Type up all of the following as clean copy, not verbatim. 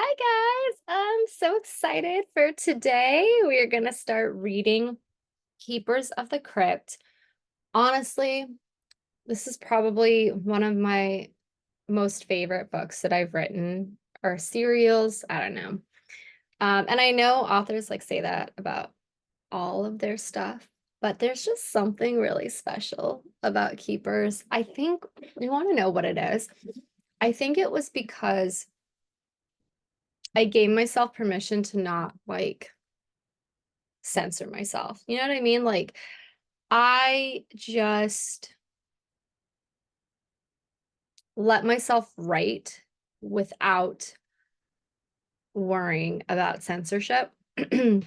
Hi guys, I'm so excited for today. We are going to start reading Keepers of the Crypt. Honestly, this is probably one of my most favorite books that I've written or serials. I don't know. And I know authors like say that about all of their stuff, but there's just something really special about Keepers. I think you want to know what it is. I think it was because I gave myself permission to not censor myself. You know what I mean? Like, I just let myself write without worrying about censorship in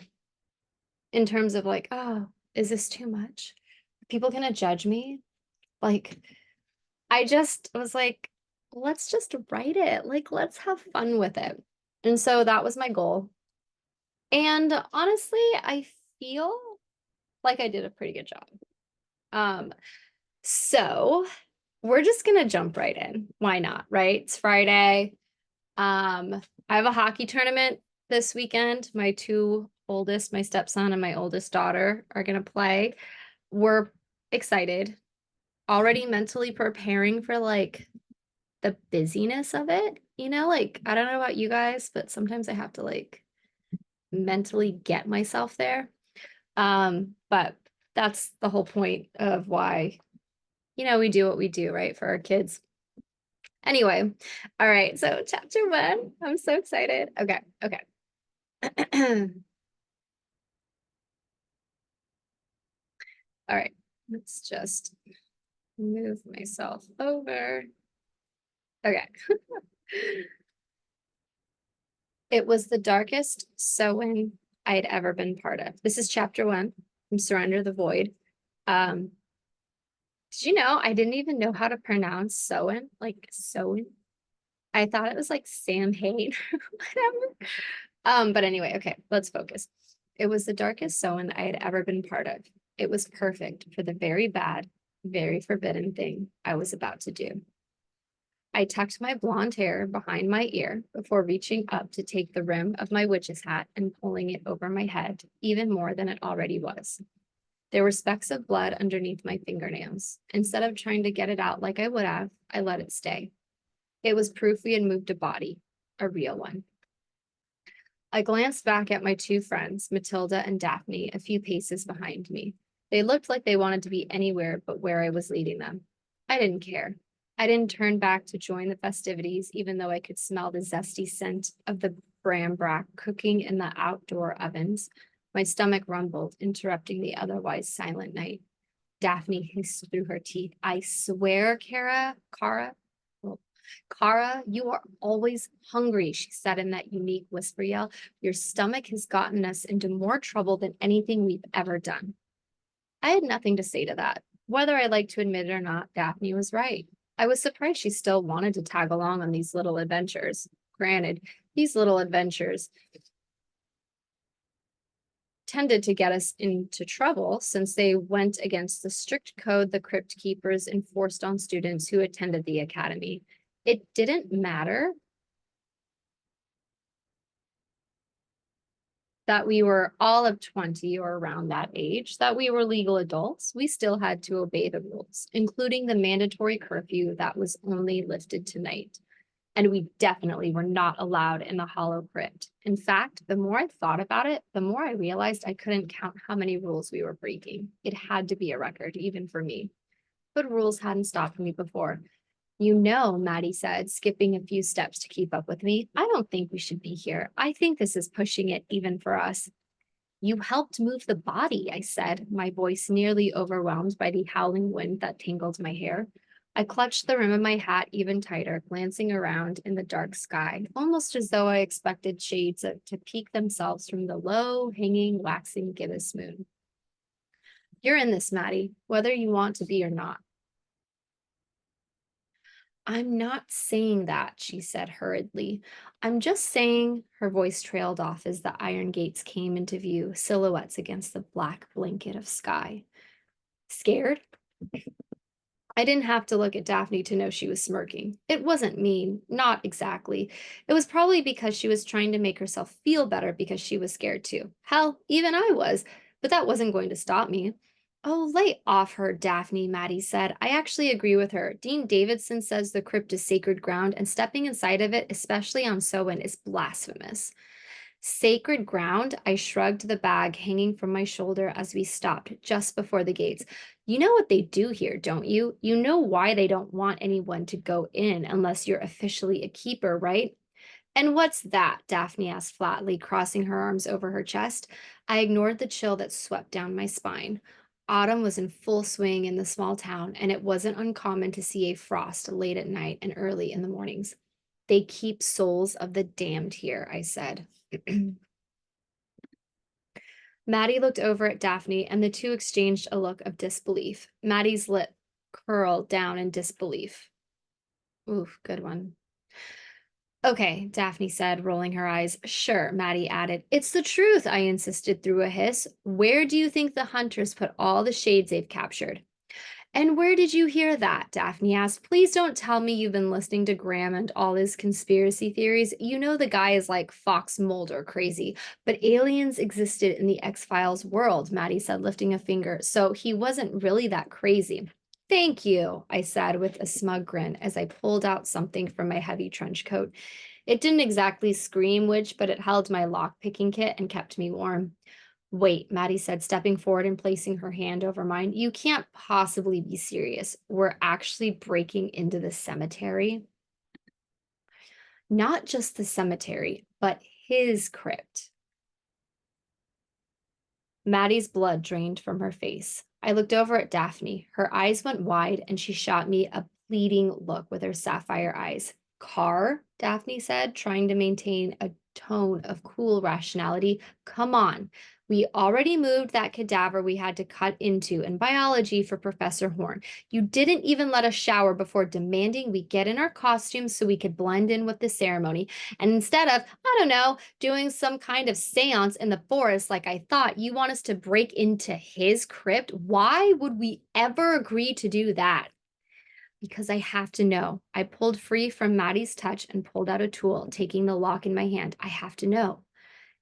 terms of like, oh, is this too much? Are people gonna judge me? Like, I just was like, let's just write it. Like, let's have fun with it. And so that was my goal. And honestly, I feel like I did a pretty good job. Um, so we're just gonna jump right in. Why not, right? It's Friday. I have a hockey tournament this weekend. My two oldest, my stepson and my oldest daughter, are gonna play. We're excited, already mentally preparing for like the busyness of it. Like I don't know about you guys, but sometimes I have to like mentally get myself there. But that's the whole point of why, we do what we do, right, for our kids. Anyway, all right. So chapter one, I'm so excited. Okay, okay. All right, let's just move myself over. Okay. It was the darkest sewing I had ever been part of. This is chapter one from Surrender the Void. Um, did you know I didn't even know how to pronounce Sowen, like Sowen? I thought it was like Sam Hain or whatever. But anyway, okay, let's focus. It was the darkest sewing I had ever been part of. It was perfect for the very bad, very forbidden thing I was about to do. I tucked my blonde hair behind my ear before reaching up to take the rim of my witch's hat and pulling it over my head, even more than it already was. There were specks of blood underneath my fingernails. Instead of trying to get it out like I would have, I let it stay. It was proof we had moved a body, a real one. I glanced back at my two friends, Matilda and Daphne, a few paces behind me. They looked like they wanted to be anywhere but where I was leading them. I didn't care. I didn't turn back to join the festivities, even though I could smell the zesty scent of the brambrack cooking in the outdoor ovens. My stomach rumbled, interrupting the otherwise silent night. Daphne hissed through her teeth. I swear, Kara, you are always hungry, she said in that unique whisper yell. Your stomach has gotten us into more trouble than anything we've ever done. I had nothing to say to that. Whether I liked to admit it or not, Daphne was right. I was surprised she still wanted to tag along on these little adventures. Granted, these little adventures tended to get us into trouble since they went against the strict code the crypt keepers enforced on students who attended the academy. It didn't matter that we were all of 20 or around that age, that we were legal adults. We still had to obey the rules, including the mandatory curfew that was only lifted tonight. And we definitely were not allowed in the hollow crypt. In fact, the more I thought about it, the more I realized I couldn't count how many rules we were breaking. It had to be a record, even for me. But rules hadn't stopped me before. You know, Maddie said, skipping a few steps to keep up with me, I don't think we should be here. I think this is pushing it even for us. You helped move the body, I said, my voice nearly overwhelmed by the howling wind that tangled my hair. I clutched the rim of my hat even tighter, glancing around in the dark sky, almost as though I expected shades to peek themselves from the low, hanging, waxing gibbous moon. You're in this, Maddie, whether you want to be or not. I'm not saying that, she said hurriedly. I'm just saying, her voice trailed off as the iron gates came into view, silhouettes against the black blanket of sky. Scared? I didn't have to look at Daphne to know she was smirking. It wasn't mean, not exactly. It was probably because she was trying to make herself feel better because she was scared too. Hell, even I was, but that wasn't going to stop me. Oh, lay off her, Daphne, Maddie said. I actually agree with her. Dean Davidson says the crypt is sacred ground, and stepping inside of it, especially on Sowen, is blasphemous. Sacred ground, I shrugged the bag hanging from my shoulder as we stopped just before the gates. You know what they do here, don't you? You know why they don't want anyone to go in unless you're officially a keeper, right? And what's that? Daphne asked flatly, crossing her arms over her chest. I ignored the chill that swept down my spine. Autumn was in full swing in the small town, and it wasn't uncommon to see a frost late at night and early in the mornings. They keep souls of the damned here, I said. Maddie looked over at Daphne, and the two exchanged a look of disbelief. Maddie's lip curled down in disbelief. Oof, good one. Okay, Daphne said, rolling her eyes. Sure, Maddie added. It's the truth, I insisted through a hiss. Where do you think the hunters put all the shades they've captured? And where did you hear that? Daphne asked. Please don't tell me you've been listening to Graham and all his conspiracy theories. You know the guy is like Fox Mulder crazy. But aliens existed in the X-Files world, Maddie said, lifting a finger. So he wasn't really that crazy. Thank you, I said with a smug grin as I pulled out something from my heavy trench coat. It didn't exactly scream witch, but it held my lock-picking kit and kept me warm. Wait, Maddie said, stepping forward and placing her hand over mine. You can't possibly be serious. We're actually breaking into the cemetery. Not just the cemetery, but his crypt. Maddie's blood drained from her face. I looked over at Daphne. Her eyes went wide, and she shot me a pleading look with her sapphire eyes. Car, Daphne said, trying to maintain a tone of cool rationality. Come on. We already moved that cadaver we had to cut into in biology for Professor Horn. You didn't even let us shower before demanding we get in our costumes so we could blend in with the ceremony. And instead of, I don't know, doing some kind of seance in the forest like I thought, you want us to break into his crypt? Why would we ever agree to do that? Because I have to know. I pulled free from Maddie's touch and pulled out a tool, taking the lock in my hand. I have to know.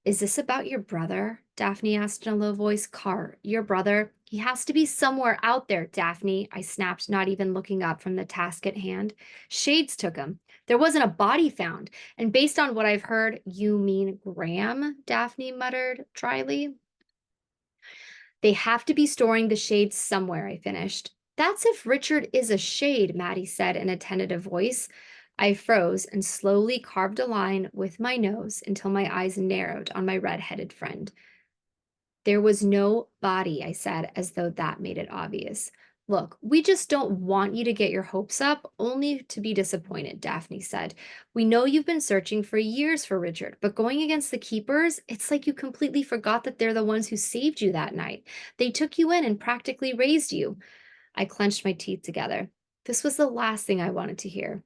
Is this about your brother? Daphne asked in a low voice. Carr, your brother? He has to be somewhere out there, Daphne, I snapped, not even looking up from the task at hand. Shades took him. There wasn't a body found. And based on what I've heard, you mean Graham? Daphne muttered dryly. They have to be storing the shades somewhere, I finished. That's if Richard is a shade, Maddie said in a tentative voice. I froze and slowly carved a line with my nose until my eyes narrowed on my red-headed friend. There was no body, I said, as though that made it obvious. Look, we just don't want you to get your hopes up, only to be disappointed, Daphne said. We know you've been searching for years for Richard, but going against the keepers, it's like you completely forgot that they're the ones who saved you that night. They took you in and practically raised you. I clenched my teeth together. This was the last thing I wanted to hear.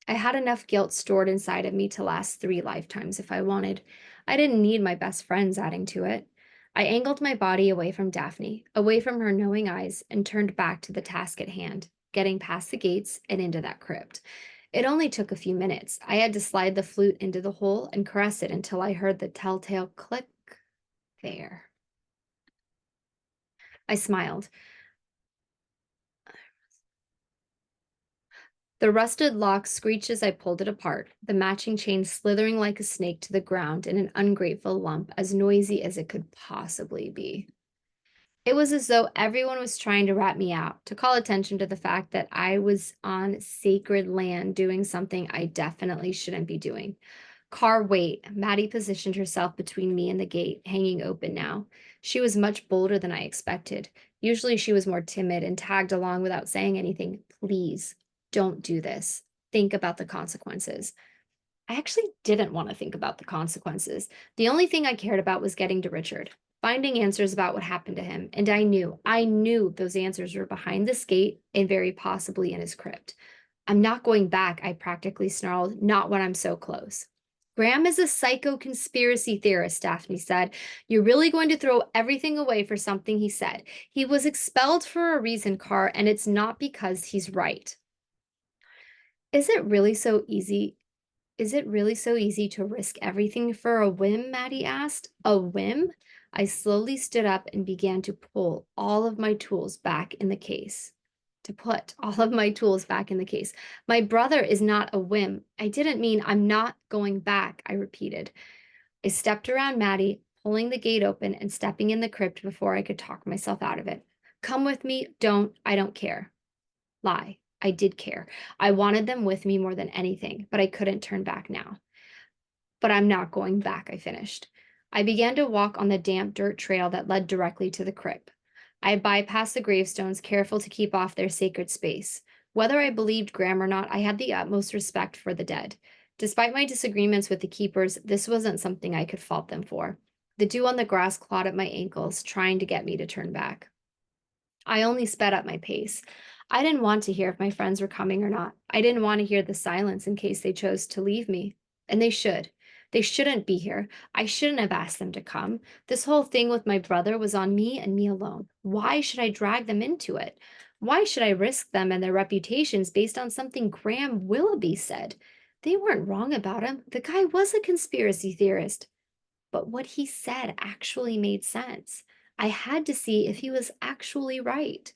I had enough guilt stored inside of me to last 3 lifetimes if I wanted. I didn't need my best friends adding to it. I angled my body away from Daphne, away from her knowing eyes, and turned back to the task at hand, getting past the gates and into that crypt. It only took a few minutes. I had to slide the flute into the hole and caress it until I heard the telltale click there. I smiled. The rusted lock screeched as I pulled it apart, the matching chain slithering like a snake to the ground in an ungrateful lump as noisy as it could possibly be. It was as though everyone was trying to rat me out, to call attention to the fact that I was on sacred land doing something I definitely shouldn't be doing. Car, wait. Maddie positioned herself between me and the gate, hanging open now. She was much bolder than I expected. Usually she was more timid and tagged along without saying anything. Please, don't do this. Think about the consequences. I actually didn't want to think about the consequences. The only thing I cared about was getting to Richard, finding answers about what happened to him, and I knew those answers were behind this gate and very possibly in his crypt. I'm not going back, I practically snarled, not when I'm so close. Graham is a psycho conspiracy theorist, Daphne said. You're really going to throw everything away for something he said. He was expelled for a reason, Carr, and it's not because he's right. Is it really so easy? Is it really so easy to risk everything for a whim? Maddie asked. A whim? I slowly stood up and began to pull all of my tools back in the case. To put all of my tools back in the case. My brother is not a whim. I didn't mean I'm not going back, I repeated. I stepped around Maddie, pulling the gate open and stepping in the crypt before I could talk myself out of it. Come with me. I don't care. Lie. I did care. I wanted them with me more than anything, but I couldn't turn back now. But I'm not going back, I finished. I began to walk on the damp dirt trail that led directly to the crypt. I bypassed the gravestones, careful to keep off their sacred space. Whether I believed Graham or not, I had the utmost respect for the dead. Despite my disagreements with the keepers, this wasn't something I could fault them for. The dew on the grass clawed at my ankles, trying to get me to turn back. I only sped up my pace. I didn't want to hear if my friends were coming or not. I didn't want to hear the silence in case they chose to leave me. And they should. They shouldn't be here. I shouldn't have asked them to come. This whole thing with my brother was on me and me alone. Why should I drag them into it? Why should I risk them and their reputations based on something Graham Willoughby said? They weren't wrong about him. The guy was a conspiracy theorist. But what he said actually made sense. I had to see if he was actually right.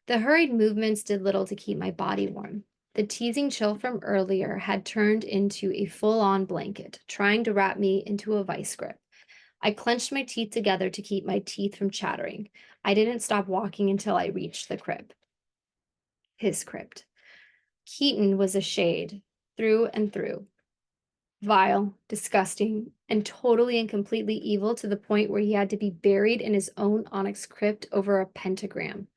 The hurried movements did little to keep my body warm. The teasing chill from earlier had turned into a full-on blanket, trying to wrap me into a vice grip. I clenched my teeth together to keep my teeth from chattering. I didn't stop walking until I reached the crypt. His crypt. Keaton was a shade, through and through. Vile, disgusting, and totally and completely evil to the point where he had to be buried in his own onyx crypt over a pentagram.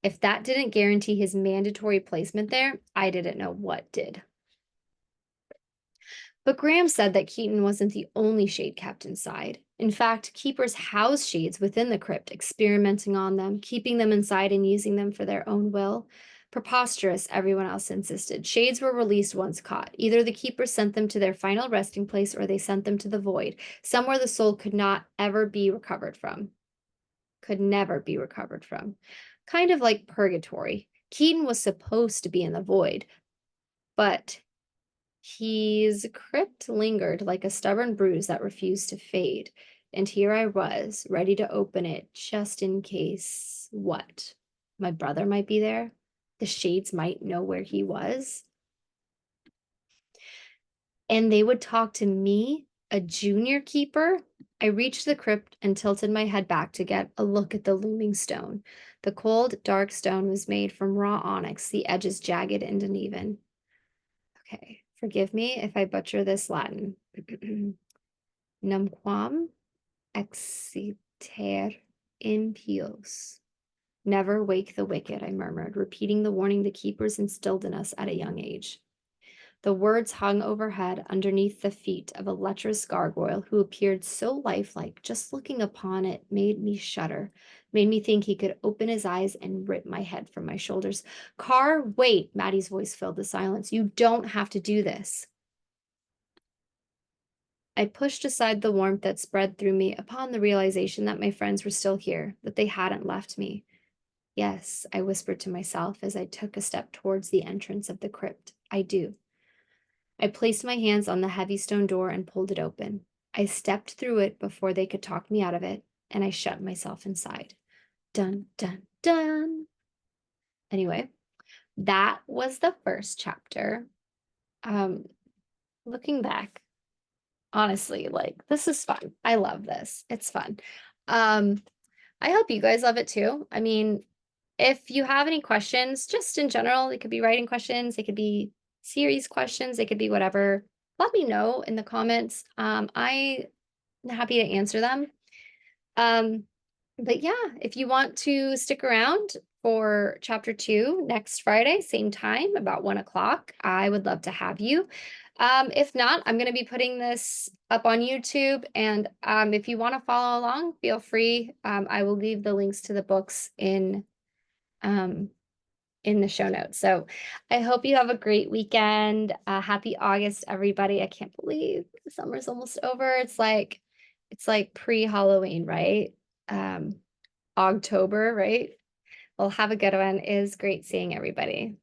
If that didn't guarantee his mandatory placement there, I didn't know what did. But Graham said that Keaton wasn't the only shade kept inside. In fact, keepers house shades within the crypt, experimenting on them, keeping them inside and using them for their own will. Preposterous, everyone else insisted. Shades were released once caught. Either the keepers sent them to their final resting place or they sent them to the void, somewhere the soul could not ever be recovered from. Could never be recovered from. Kind of like purgatory. Keaton was supposed to be in the void, but his crypt lingered like a stubborn bruise that refused to fade. And here I was, ready to open it just in case what? My brother might be there? The shades might know where he was? And they would talk to me, a junior keeper? I reached the crypt and tilted my head back to get a look at the looming stone. The cold, dark stone was made from raw onyx, the edges jagged and uneven. Okay, forgive me if I butcher this Latin. Numquam exciter impios. Never wake the wicked, I murmured, repeating the warning the keepers instilled in us at a young age. The words hung overhead underneath the feet of a lecherous gargoyle who appeared so lifelike, just looking upon it made me shudder, made me think he could open his eyes and rip my head from my shoulders. Carr, wait, Maddie's voice filled the silence. You don't have to do this. I pushed aside the warmth that spread through me upon the realization that my friends were still here, that they hadn't left me. Yes, I whispered to myself as I took a step towards the entrance of the crypt. I do. I placed my hands on the heavy stone door and pulled it open. I stepped through it before they could talk me out of it, and I shut myself inside. Dun, dun, dun. Anyway, that was the first chapter. Looking back, honestly, like, this is fun. I love this. It's fun. I hope you guys love it too. I mean, if you have any questions, just in general, it could be writing questions, it could be series questions, it could be whatever. Let me know in the comments. I'm happy to answer them. But yeah, if you want to stick around for chapter 2 next Friday, same time, about 1 o'clock, I would love to have you. If not, I'm going to be putting this up on YouTube, and if you want to follow along, feel free. I will leave the links to the books in in the show notes. So I hope you have a great weekend. Happy August, everybody. I can't believe the summer's almost over. It's like pre-Halloween, right? October, right? Well, have a good one. It is great seeing everybody.